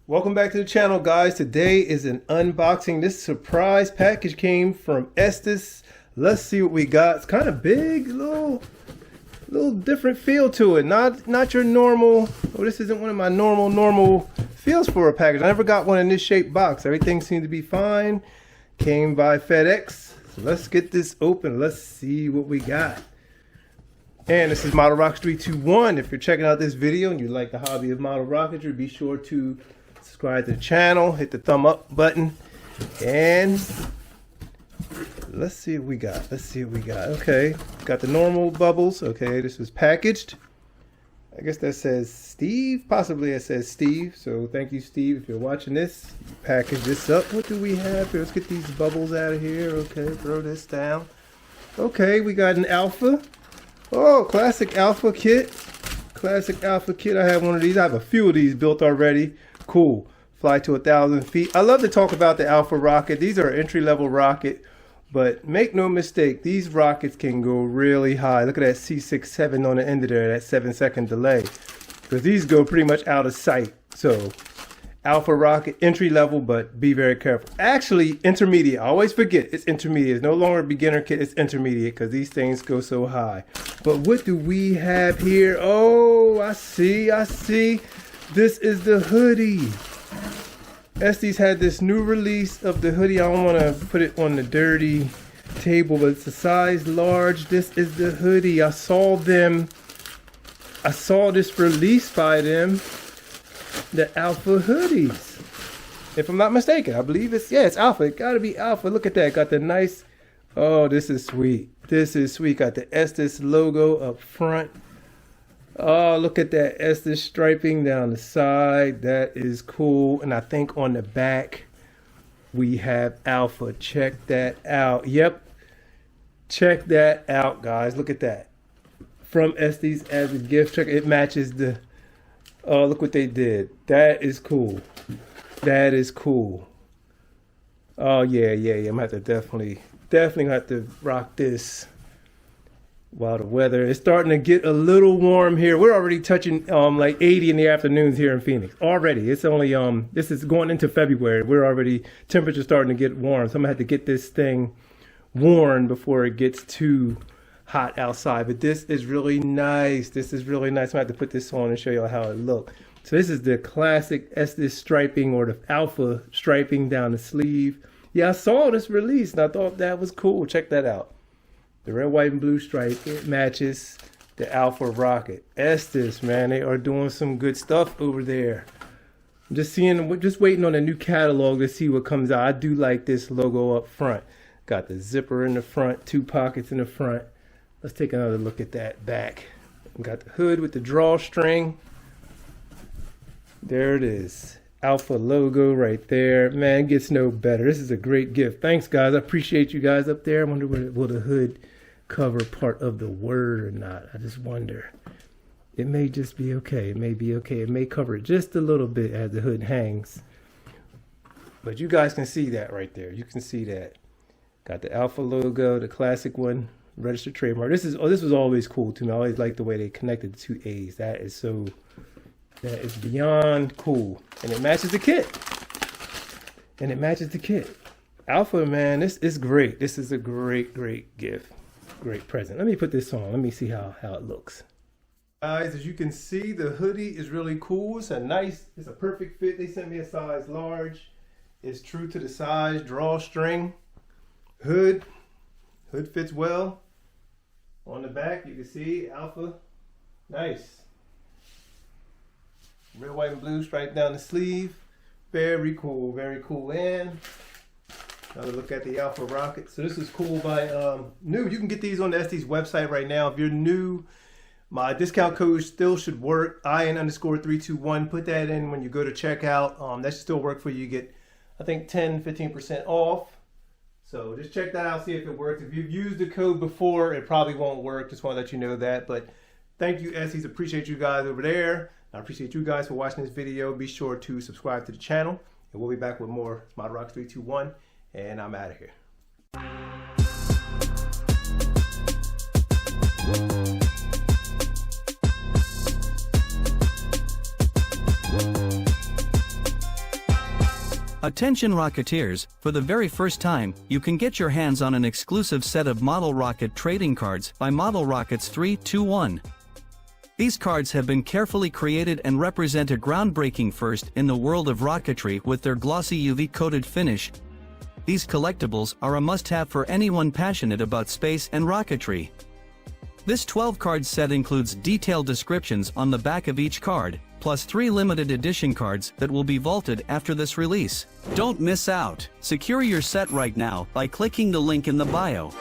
Welcome back to the channel, guys. Today is an unboxing. This surprise package came from Estes. Let's see what we got. It's kind of big, little different feel to it. Not your normal. Oh, this isn't one of my normal feels for a package. I never got one in this shaped box. Everything seemed to be fine. Came by FedEx. So let's get this open. Let's see what we got. And this is Model Rockets 321. If you're checking out this video and you like the hobby of model rocketry, be sure to subscribe to the channel, hit the thumb up button, and let's see what we got. Okay, got the normal bubbles. Okay, this was packaged. I guess that says Steve. Possibly it says Steve. So thank you, Steve, if you're watching this. Package this up. What do we have here? Let's get these bubbles out of here. Okay, throw this down. Okay, we got an alpha. Oh, classic alpha kit. Classic alpha kit. I have one of these. I have a few of these built already. Cool. Fly to 1,000 feet. I love to talk about the alpha rocket. These are entry-level rocket, but make no mistake, these rockets can go really high. Look at that C67 on the end of there, that 7-second delay. Because these go pretty much out of sight. So alpha rocket, entry level, but be very careful. Actually, intermediate. I always forget it's intermediate. It's no longer a beginner kit, it's intermediate because these things go so high. But what do we have here? Oh, I see. This is the hoodie. Estes had this new release of the hoodie. I don't want to put it on the dirty table, but it's a size large. This is the hoodie. I saw this released by them. The alpha hoodies. If I'm not mistaken, I believe it's alpha. It gotta be alpha. Look at that. Got the nice, oh, this is sweet. Got the Estes logo up front. Oh, look at that Estes striping down the side. That is cool. And I think on the back we have alpha. Check that out. Yep. Check that out, guys. Look at that. From Estes as a gift. Check it matches the, oh, look what they did. That is cool. Oh yeah. I'm gonna have to definitely have to rock this. Wow, the weather is starting to get a little warm here. We're already touching like 80 in the afternoons here in Phoenix. Already. It's only this is going into February. We're already, temperatures starting to get warm. So I'm gonna have to get this thing worn before it gets too hot outside. But this is really nice. I'm gonna have to put this on and show you how it looks. So this is the classic Estes striping, or the alpha striping down the sleeve. Yeah, I saw this release and I thought that was cool. Check that out. The red, white, and blue stripe, it matches the alpha rocket. Estes, man, they are doing some good stuff over there. I'm just waiting on a new catalog to see what comes out. I do like this logo up front. Got the zipper in the front, 2 pockets in the front. Let's take another look at that back. Got the hood with the drawstring. There it is. Alpha logo right there. Man, it gets no better. This is a great gift. Thanks, guys. I appreciate you guys up there. I wonder will the hood cover part of the word or not. I just wonder. It may just be okay. It may be okay. It may cover it just a little bit as the hood hangs. But you guys can see that right there. You can see that. Got the alpha logo, the classic one, registered trademark. This was always cool to me. I always liked the way they connected the 2 A's. That is beyond cool. And it matches the kit. Alpha, man, this is great. This is a great gift. Great present. Let me put this on. Let me see how it looks. Guys, as you can see, the hoodie is really cool. It's a perfect fit. They sent me a size large. It's true to the size, drawstring. Hood fits well. On the back, you can see alpha. Nice. Red, white, and blue stripe down the sleeve. Very cool. And another look at the alpha rocket. So this is cool by new. You can get these on the Estes website right now. If you're new, my discount code still should work. IN_321. Put that in when you go to checkout. That should still work for you. You get, I think, 10-15% off. So just check that out, see if it works. If you've used the code before, it probably won't work. Just want to let you know that. But thank you, Estes. Appreciate you guys over there. I appreciate you guys for watching this video. Be sure to subscribe to the channel, and we'll be back with more Model Rockets 321, and I'm out of here. Attention Rocketeers, for the very first time, you can get your hands on an exclusive set of Model Rocket trading cards by Model Rockets 321. These cards have been carefully created and represent a groundbreaking first in the world of rocketry with their glossy UV-coated finish. These collectibles are a must-have for anyone passionate about space and rocketry. This 12-card set includes detailed descriptions on the back of each card, plus 3 limited edition cards that will be vaulted after this release. Don't miss out! Secure your set right now by clicking the link in the bio.